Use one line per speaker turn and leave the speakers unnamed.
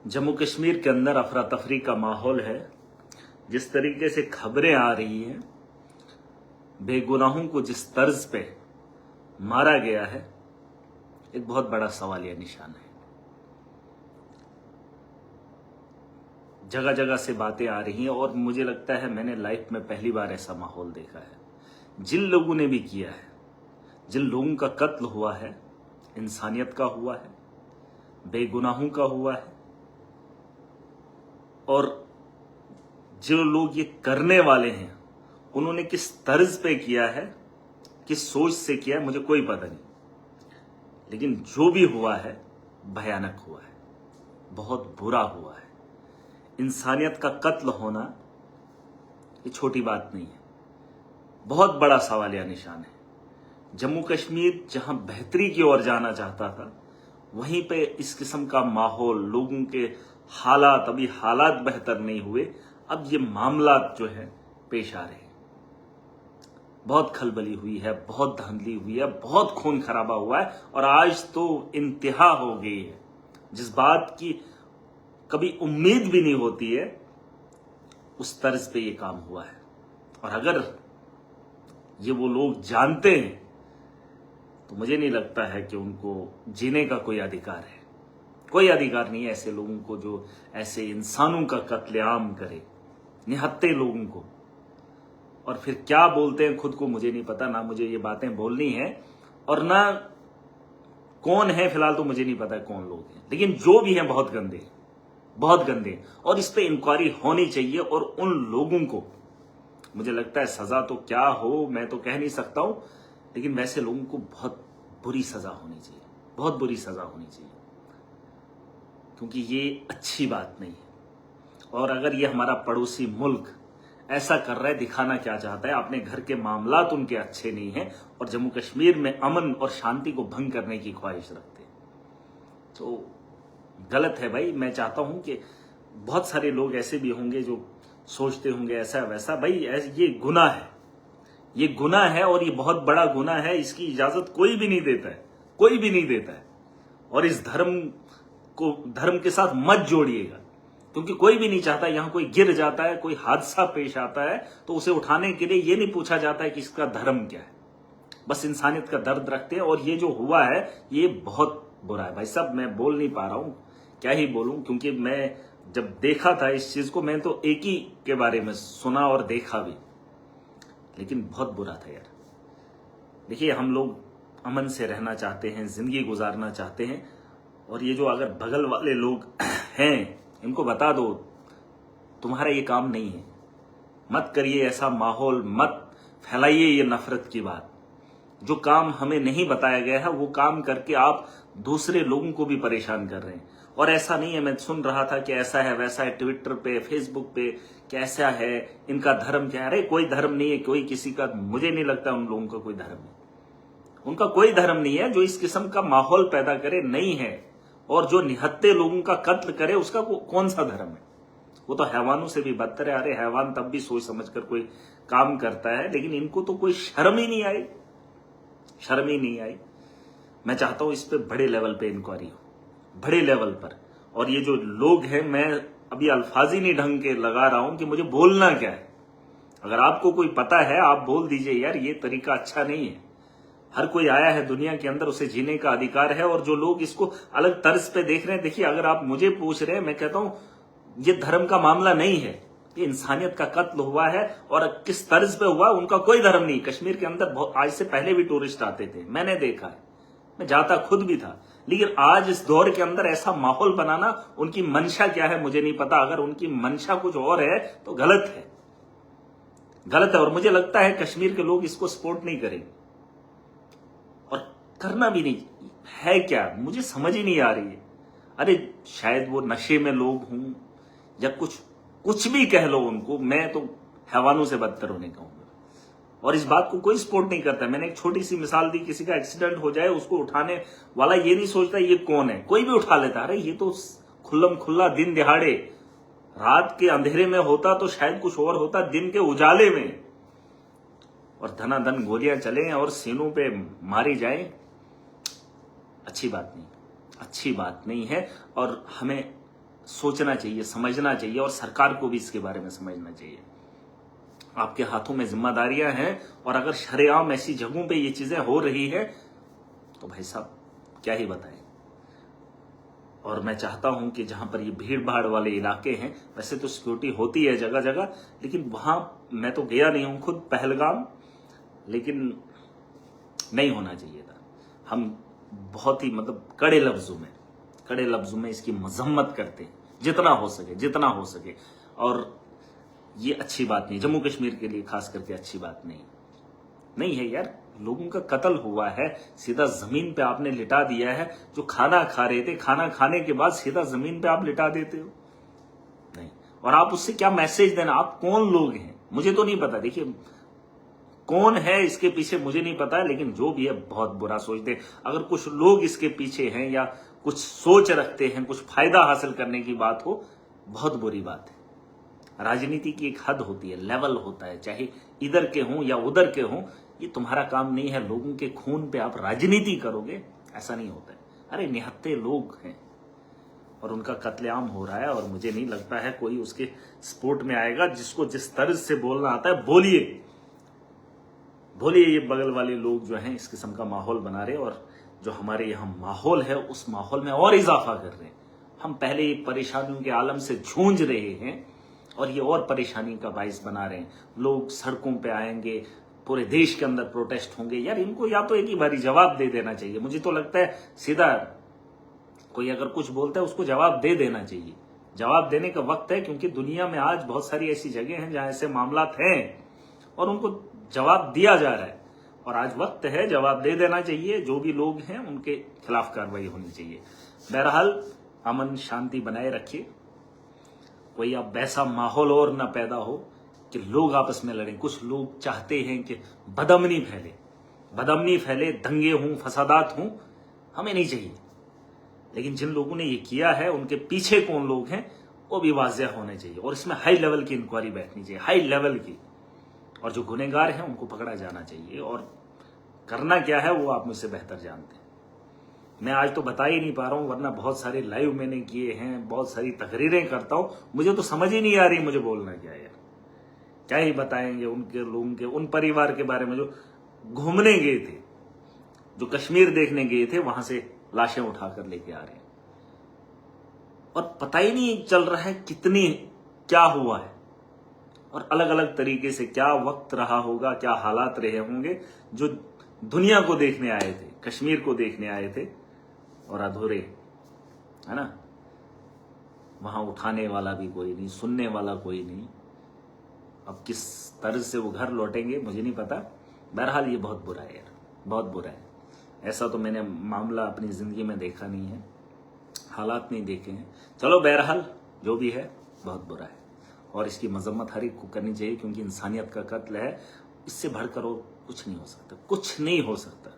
जम्मू कश्मीर के अंदर अफरा तफरी का माहौल है। जिस तरीके से खबरें आ रही हैं, बेगुनाहों को जिस तर्ज पे मारा गया है, एक बहुत बड़ा सवालिया निशान है। जगह जगह से बातें आ रही हैं और मुझे लगता है मैंने लाइफ में पहली बार ऐसा माहौल देखा है। जिन लोगों ने भी किया है, जिन लोगों का कत्ल हुआ है, इंसानियत का हुआ है, बेगुनाहों का हुआ है, और जो लोग ये करने वाले हैं उन्होंने किस तर्ज पे किया है, किस सोच से किया है, मुझे कोई पता नहीं। लेकिन जो भी हुआ है भयानक हुआ है, बहुत बुरा हुआ है। इंसानियत का कत्ल होना ये छोटी बात नहीं है, बहुत बड़ा सवालिया निशान है। जम्मू कश्मीर जहां बेहतरी की ओर जाना चाहता था, वहीं पे इस किस्म का माहौल, लोगों के हालात, अभी हालात बेहतर नहीं हुए, अब ये मामला जो है पेश आ रहे हैं। बहुत खलबली हुई है, बहुत धांधली हुई है, बहुत खून खराबा हुआ है, और आज तो इंतहा हो गई है जिस बात की कभी उम्मीद भी नहीं होती है, उस तर्ज पे ये काम हुआ है। और अगर ये वो लोग जानते हैं तो मुझे नहीं लगता है कि उनको जीने का कोई अधिकार है। कोई अधिकार नहीं है ऐसे लोगों को जो ऐसे इंसानों का कत्लेआम करे, निहत्ते लोगों को। और फिर क्या बोलते हैं खुद को मुझे नहीं पता, ना मुझे ये बातें बोलनी है और ना कौन है, फिलहाल तो मुझे नहीं पता कौन लोग हैं, लेकिन जो भी हैं बहुत गंदे, बहुत गंदे। और इस पे इंक्वायरी होनी चाहिए, और उन लोगों को मुझे लगता है सजा तो क्या हो मैं तो कह नहीं सकता हूं, लेकिन वैसे लोगों को बहुत बुरी सजा होनी चाहिए, बहुत बुरी सजा होनी चाहिए, क्योंकि ये अच्छी बात नहीं है। और अगर ये हमारा पड़ोसी मुल्क ऐसा कर रहा है, दिखाना क्या चाहता है, अपने घर के मामलात उनके अच्छे नहीं हैं और जम्मू कश्मीर में अमन और शांति को भंग करने की ख्वाहिश रखते हैं, तो गलत है भाई। मैं चाहता हूं कि बहुत सारे लोग ऐसे भी होंगे जो सोचते होंगे ऐसा वैसा। भाई ये गुनाह है, ये गुनाह है, और ये बहुत बड़ा गुनाह है। इसकी इजाजत कोई भी नहीं देता है, कोई भी नहीं देता है। और इस धर्म को धर्म के साथ मत जोड़िएगा, क्योंकि कोई भी नहीं चाहता यहां कोई गिर जाता है, कोई हादसा पेश आता है तो उसे उठाने के लिए ये नहीं पूछा जाता है कि इसका धर्म क्या है। बस इंसानियत का दर्द रखते हैं, और ये जो हुआ है ये बहुत बुरा है भाई साहब। मैं बोल नहीं पा रहा हूं, क्या ही बोलूं, क्योंकि मैं जब देखा था इस चीज को, मैं तो एक ही के बारे में सुना और देखा भी, लेकिन बहुत बुरा था यार। देखिए, हम लोग अमन से रहना चाहते हैं, जिंदगी गुजारना चाहते हैं, और ये जो अगर बगल वाले लोग हैं इनको बता दो तुम्हारा ये काम नहीं है, मत करिए ऐसा माहौल, मत फैलाइए ये नफरत की बात। जो काम हमें नहीं बताया गया है वो काम करके आप दूसरे लोगों को भी परेशान कर रहे हैं। और ऐसा नहीं है, मैं सुन रहा था कि ऐसा है वैसा है, ट्विटर पे फेसबुक पे कैसा है, इनका धर्म क्या है। अरे कोई धर्म नहीं है, कोई किसी का, मुझे नहीं लगता उन लोगों का कोई धर्म है। उनका कोई धर्म नहीं है जो इस किस्म का माहौल पैदा करे, नहीं है। और जो निहत्ते लोगों का कत्ल करे उसका कौन सा धर्म है? वो तो हैवानों से भी बदतर है। अरे हैवान तब भी सोच समझ कर कोई काम करता है, लेकिन इनको तो कोई शर्म ही नहीं आई, शर्म ही नहीं आई। मैं चाहता हूं इस पे बड़े लेवल पे इंक्वायरी हो, बड़े लेवल पर। और ये जो लोग हैं, मैं अभी अल्फाज ही नहीं ढंग के लगा रहा हूं कि मुझे बोलना क्या है। अगर आपको कोई पता है आप बोल दीजिए, यार ये तरीका अच्छा नहीं है। हर कोई आया है दुनिया के अंदर, उसे जीने का अधिकार है। और जो लोग इसको अलग तर्ज पे देख रहे हैं, देखिए अगर आप मुझे पूछ रहे हैं, मैं कहता हूं ये धर्म का मामला नहीं है, ये इंसानियत का कत्ल हुआ है। और किस तर्ज पे हुआ, उनका कोई धर्म नहीं। कश्मीर के अंदर आज से पहले भी टूरिस्ट आते थे, मैंने देखा है, मैं जाता खुद भी था। लेकिन आज इस दौर के अंदर ऐसा माहौल बनाना, उनकी मंशा क्या है मुझे नहीं पता। अगर उनकी मंशा कुछ और है तो गलत है, गलत है। और मुझे लगता है कश्मीर के लोग इसको सपोर्ट नहीं करेंगे, और करना भी नहीं है। क्या, मुझे समझ ही नहीं आ रही है। अरे शायद वो नशे में लोग हों या कुछ भी कह लो उनको, मैं तो हैवानों से बदतर होने का हूं। और इस बात को कोई सपोर्ट नहीं करता। मैंने एक छोटी सी मिसाल दी, किसी का एक्सीडेंट हो जाए, उसको उठाने वाला ये नहीं सोचता ये कौन है, कोई भी उठा लेता। अरे ये तो खुल्लम खुल्ला दिन दिहाड़े रात के अंधेरे में होता तो शायद कुछ और होता, दिन के उजाले में। और धनाधन गोलियां चलें और सीनों पे मारी जाए, अच्छी बात नहीं, अच्छी बात नहीं है। और हमें सोचना चाहिए, समझना चाहिए, और सरकार को भी इसके बारे में समझना चाहिए। आपके हाथों में जिम्मेदारियां हैं, और अगर शरेआम ऐसी जगहों पे ये चीजें हो रही है तो भाई साहब क्या ही बताएं। और मैं चाहता हूं कि जहां पर ये भीड़ भाड़ वाले इलाके हैं, वैसे तो सिक्योरिटी होती है जगह जगह, लेकिन वहां मैं तो गया नहीं हूं खुद पहलगाम, लेकिन नहीं होना चाहिए था। हम बहुत ही कड़े लफ्जों में इसकी मजम्मत करते हैं, जितना हो सके। और ये अच्छी बात नहीं, जम्मू कश्मीर के लिए खास करके अच्छी बात नहीं है यार। लोगों का कत्ल हुआ है, सीधा जमीन पे आपने लिटा दिया है। जो खाना खा रहे थे, खाना खाने के बाद सीधा जमीन पे आप लिटा देते हो, नहीं। और आप उससे क्या मैसेज देना, आप कौन लोग हैं मुझे तो नहीं पता। देखिए कौन है इसके पीछे मुझे नहीं पता है, लेकिन जो भी है बहुत बुरा सोचते हैं। अगर कुछ लोग इसके पीछे हैं या कुछ सोच रखते हैं, कुछ फायदा हासिल करने की बात हो, बहुत बुरी बात है। राजनीति की एक हद होती है, लेवल होता है, चाहे इधर के हों या उधर के हों। ये तुम्हारा काम नहीं है लोगों के खून पे आप राजनीति करोगे, ऐसा नहीं होता है। अरे निहत्थे लोग हैं और उनका कत्लेआम हो रहा है, और मुझे नहीं लगता है कोई उसके सपोर्ट में आएगा। जिसको जिस तर्ज से बोलना आता है बोलिए। ये बगल वाले लोग जो हैं इस किस्म का माहौल बना रहे, और जो हमारे यहाँ माहौल है उस माहौल में और इजाफा कर रहे हैं। हम पहले परेशानियों के आलम से जूझ रहे हैं और ये और परेशानी का बाइस बना रहे हैं। लोग सड़कों पे आएंगे, पूरे देश के अंदर प्रोटेस्ट होंगे। यार इनको या तो एक ही बारी जवाब दे देना चाहिए। मुझे तो लगता है सीधा कोई अगर कुछ बोलता है उसको जवाब दे देना चाहिए। जवाब देने का वक्त है, क्योंकि दुनिया में आज बहुत सारी ऐसी जगह हैं जहां ऐसे मामलात हैं और उनको जवाब दिया जा रहा है, और आज वक्त है जवाब दे देना चाहिए। जो भी लोग हैं उनके खिलाफ कार्रवाई होनी चाहिए। बहरहाल अमन शांति बनाए रखिए, कोई अब वैसा माहौल और ना पैदा हो कि लोग आपस में लड़ें। कुछ लोग चाहते हैं कि बदअमनी फैले, दंगे हों, फसादात हों, हमें नहीं चाहिए। लेकिन जिन लोगों ने ये किया है उनके पीछे कौन लोग हैं वो भी वाज़ेह होने चाहिए, और इसमें हाई लेवल की इंक्वायरी बैठनी चाहिए, हाई लेवल की। और जो गुनहगार हैं उनको पकड़ा जाना चाहिए, और करना क्या है वो आप मुझसे बेहतर जानते हैं। मैं आज तो बता ही नहीं पा रहा हूं, वरना बहुत सारे लाइव मैंने किए हैं, बहुत सारी तकरीरें करता हूं। मुझे तो समझ ही नहीं आ रही मुझे बोलना क्या है यार। क्या ही बताएंगे उनके लोगों के, उन परिवार के बारे में जो घूमने गए थे, जो कश्मीर देखने गए थे, वहां से लाशें उठाकर लेके आ रहे हैं, और पता ही नहीं चल रहा है कितनी क्या हुआ है, और अलग अलग तरीके से क्या वक्त रहा होगा, क्या हालात रहे होंगे। जो दुनिया को देखने आए थे, कश्मीर को देखने आए थे, और अधूरे, है ना। वहां उठाने वाला भी कोई नहीं, सुनने वाला कोई नहीं। अब किस तरह से वो घर लौटेंगे मुझे नहीं पता। बहरहाल ये बहुत बुरा है यार, बहुत बुरा है। ऐसा तो मैंने मामला अपनी जिंदगी में देखा नहीं है, हालात नहीं देखे हैं। चलो बहरहाल जो भी है बहुत बुरा है, और इसकी मजम्मत हर एक को करनी चाहिए, क्योंकि इंसानियत का कत्ल है। इससे बढ़कर कुछ नहीं हो सकता, कुछ नहीं हो सकता।